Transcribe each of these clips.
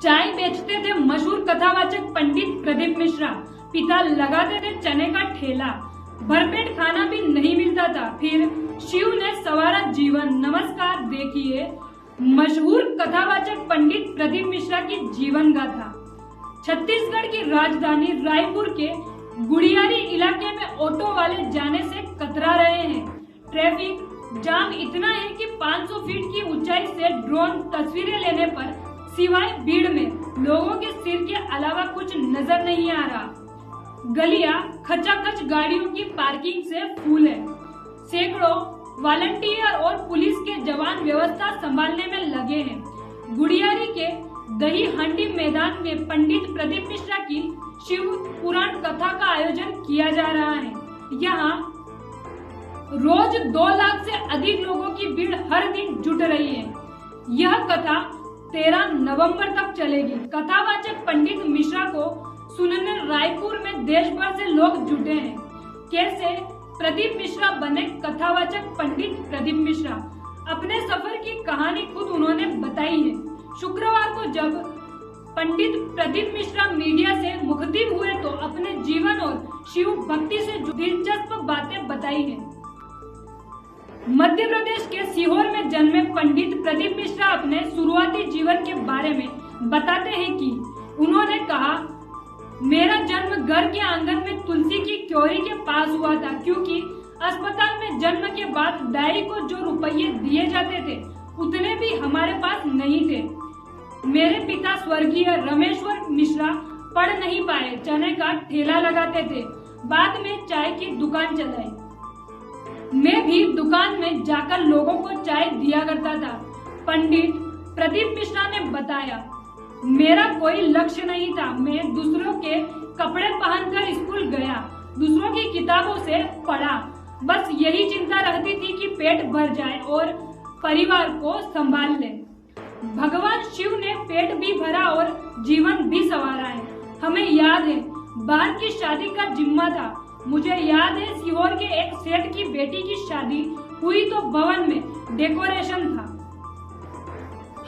चाय बेचते थे मशहूर कथावाचक पंडित प्रदीप मिश्रा। पिता लगाते थे चने का ठेला। भरपेट खाना भी नहीं मिलता था। फिर शिव ने संवारा जीवन। नमस्कार, देखिए मशहूर कथावाचक पंडित प्रदीप मिश्रा की जीवन गाथा। छत्तीसगढ़ की राजधानी रायपुर के गुड़ियारी इलाके में ऑटो वाले जाने से कतरा रहे हैं। ट्रैफिक जाम इतना है कि 500 फीट की ऊंचाई से ड्रोन तस्वीरें लेने पर सिवाय भीड़ में लोगों के सिर के अलावा कुछ नजर नहीं आ रहा। गलियां खचाखच गाड़ियों की पार्किंग से फुल है। सैकड़ों वॉलंटियर और पुलिस के जवान व्यवस्था संभालने में लगे हैं। गुड़ियारी के दही हांडी मैदान में पंडित प्रदीप मिश्रा की शिव पुराण कथा का आयोजन किया जा रहा है। यहाँ रोज 2 लाख से अधिक लोगों की भीड़ हर दिन जुट रही है। यह कथा 13 नवंबर तक चलेगी। कथावाचक पंडित मिश्रा को सुनने रायपुर में देश भर से लोग जुटे हैं। कैसे प्रदीप मिश्रा बने कथावाचक पंडित प्रदीप मिश्रा? अपने सफर की कहानी खुद उन्होंने बताई है। शुक्रवार को जब पंडित प्रदीप मिश्रा मीडिया से मुखबिर हुए तो अपने जीवन और शिव भक्ति से दिलचस्प बातें बताई हैं। मध्य प्रदेश के सीहोर में जन्मे पंडित प्रदीप मिश्रा अपने शुरुआती जीवन के बारे में बताते हैं कि उन्होंने कहा, मेरा जन्म घर के आंगन में तुलसी की क्योरी के पास हुआ था, क्योंकि अस्पताल में जन्म के बाद दाई को जो रुपये दिए जाते थे उतने भी हमारे पास नहीं थे। मेरे पिता स्वर्गीय रमेश्वर मिश्रा पढ़ नहीं पाए, चने का ठेला लगाते थे। बाद में चाय की दुकान चलाई। मैं भी दुकान में जाकर लोगों को चाय दिया करता था। पंडित प्रदीप मिश्रा ने बताया, मेरा कोई लक्ष्य नहीं था। मैं दूसरों के कपड़े पहनकर स्कूल गया, दूसरों की किताबों से पढ़ा। बस यही चिंता रहती थी कि पेट भर जाए और परिवार को संभाल ले। भगवान शिव ने पेट भी भरा और जीवन भी संवारा है। हमें याद है बहन की शादी का जिम्मा था। मुझे याद है सीहोर के एक सेठ की बेटी की शादी हुई तो भवन में डेकोरेशन था।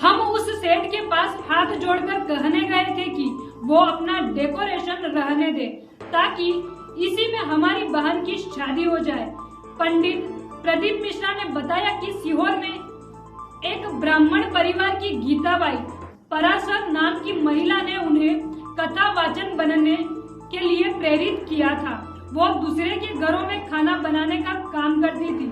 हम उस सेठ के पास हाथ जोड़कर कहने गए थे कि वो अपना डेकोरेशन रहने दे ताकि इसी में हमारी बहन की शादी हो जाए। पंडित प्रदीप मिश्रा ने बताया कि सीहोर में एक ब्राह्मण परिवार की गीताबाई पराशर नाम की महिला ने उन्हें कथा वाचन बनने के लिए प्रेरित किया था। वो दूसरे के घरों में खाना बनाने का काम करती थी।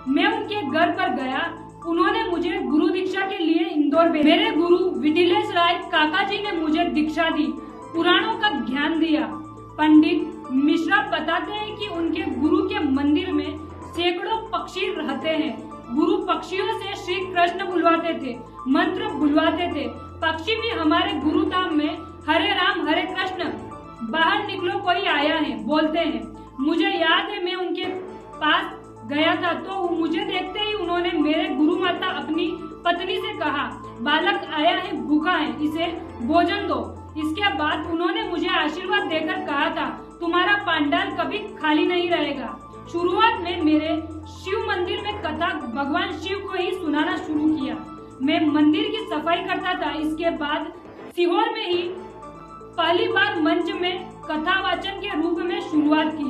मैं उनके घर पर गया। उन्होंने मुझे गुरु दीक्षा के लिए इंदौर भेजा। मेरे गुरु विधिलेश राय काका जी ने मुझे दीक्षा दी, पुराणों का ज्ञान दिया। पंडित मिश्रा बताते हैं कि उनके गुरु के मंदिर में सैकड़ों पक्षी रहते हैं। गुरु पक्षियों से श्री कृष्ण बुलवाते थे, मंत्र बुलवाते थे। पक्षी भी हमारे गुरु धाम में हरे राम हरे कृष्ण, बाहर निकलो कोई आया है बोलते हैं। मुझे याद है मैं उनके पास गया था तो मुझे देखते ही उन्होंने मेरे गुरु माता अपनी पत्नी से कहा, बालक आया है, भूखा है, इसे भोजन दो। इसके बाद उन्होंने मुझे आशीर्वाद देकर कहा था, तुम्हारा पांडाल कभी खाली नहीं रहेगा। शुरुआत में मेरे शिव मंदिर में कथा भगवान शिव को ही सुनाना शुरू किया। मैं मंदिर की सफाई करता था। इसके बाद सीहोर में ही पहली बार मंच में कथा वाचन के रूप में शुरुआत की।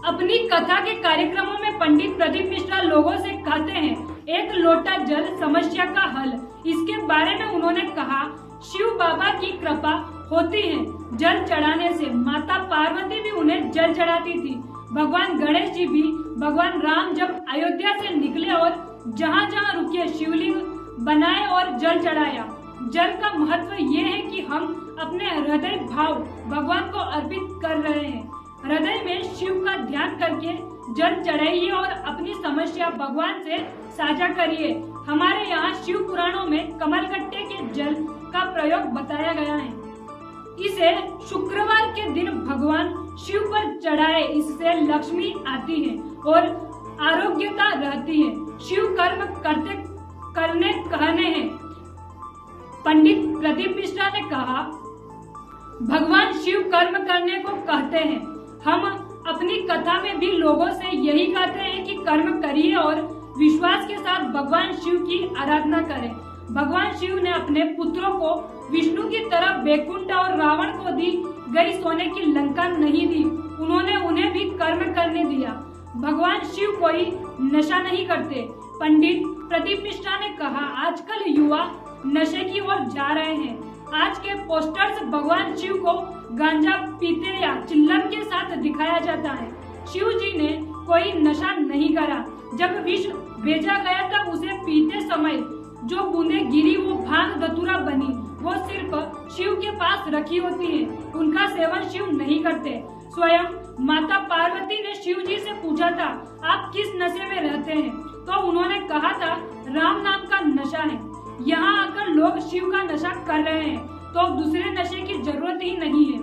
अपनी कथा के कार्यक्रमों में पंडित प्रदीप मिश्रा लोगों से कहते हैं, एक लोटा जल समस्या का हल। इसके बारे में उन्होंने कहा, शिव बाबा की कृपा होती है जल चढ़ाने से। माता पार्वती भी उन्हें जल चढ़ाती थी। भगवान गणेश जी भी। भगवान राम जब अयोध्या से निकले और जहाँ जहाँ रुके शिवलिंग बनाए और जल चढ़ाया। जल का महत्व ये है कि हम अपने हृदय भाव भगवान को अर्पित कर रहे हैं। हृदय में शिव का ध्यान करके जल चढ़ाइए और अपनी समस्या भगवान से साझा करिए। हमारे यहाँ शिव पुराणों में कमलगट्टे के जल का प्रयोग बताया गया है। इसे शुक्रवार के दिन भगवान शिव पर चढ़ाए, इससे लक्ष्मी आती है और आरोग्यता रहती है। शिव कर्म करने कहने हैं। पंडित प्रदीप मिश्रा ने कहा, भगवान शिव कर्म करने को कहते हैं। हम अपनी कथा में भी लोगों से यही कहते हैं कि कर्म करिए और विश्वास के साथ भगवान शिव की आराधना करें। भगवान शिव ने अपने पुत्रों को विष्णु की तरह वैकुंठ और रावण को दी गई सोने की लंका नहीं दी, उन्होंने उन्हें भी कर्म करने दिया। भगवान शिव कोई नशा नहीं करते। पंडित प्रदीप मिश्रा ने कहा, आजकल युवा नशे की ओर जा रहे हैं। आज के पोस्टर्स भगवान शिव को गांजा पीते या चिल्लम के साथ दिखाया जाता है। शिव जी ने कोई नशा नहीं करा। जब विष भेजा गया तब उसे पीते समय जो बूंदें गिरी वो भांग धतूरा बनी। वो सिर्फ शिव के पास रखी होती है, उनका सेवन शिव नहीं करते। स्वयं माता पार्वती ने शिव जी से पूछा था, आप किस नशे में रहते हैं? तो उन्होंने कहा था, राम नाम का नशा है। यहाँ आकर लोग शिव का नशा कर रहे हैं तो दूसरे नशे की जरूरत ही नहीं है।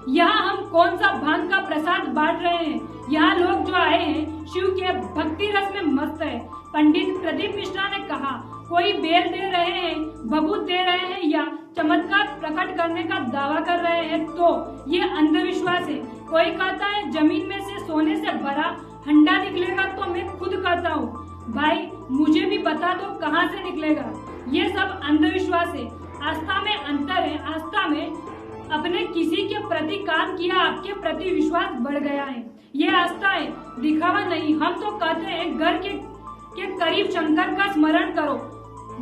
यहाँ हम कौन सा भांग का प्रसाद बांट रहे हैं? यहाँ लोग जो आए हैं शिव के भक्ति रस में मस्त है। पंडित प्रदीप मिश्रा ने कहा, कोई बेल दे रहे हैं, बबूत दे रहे हैं या चमत्कार प्रकट करने का दावा कर रहे हैं तो ये अंधविश्वास है। कोई कहता है जमीन में से सोने से भरा हंडा निकलेगा तो मैं खुद कहता हूँ, भाई मुझे भी बता दो कहाँ से निकलेगा। ये सब अंधविश्वास है। आस्था में अंतर है। आस्था में अपने किसी के प्रति काम किया, आपके प्रति विश्वास बढ़ गया है, ये आस्था है, दिखावा नहीं। हम तो कहते हैं घर के करीब शंकर का स्मरण करो,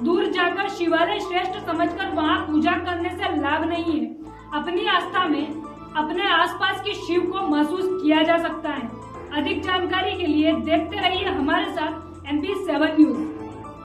दूर जाकर शिवालय श्रेष्ठ समझकर वहाँ पूजा करने से लाभ नहीं है। अपनी आस्था में अपने आसपास के शिव को महसूस किया जा सकता है। अधिक जानकारी के लिए देखते रहिए हमारे साथ MP7 न्यूज।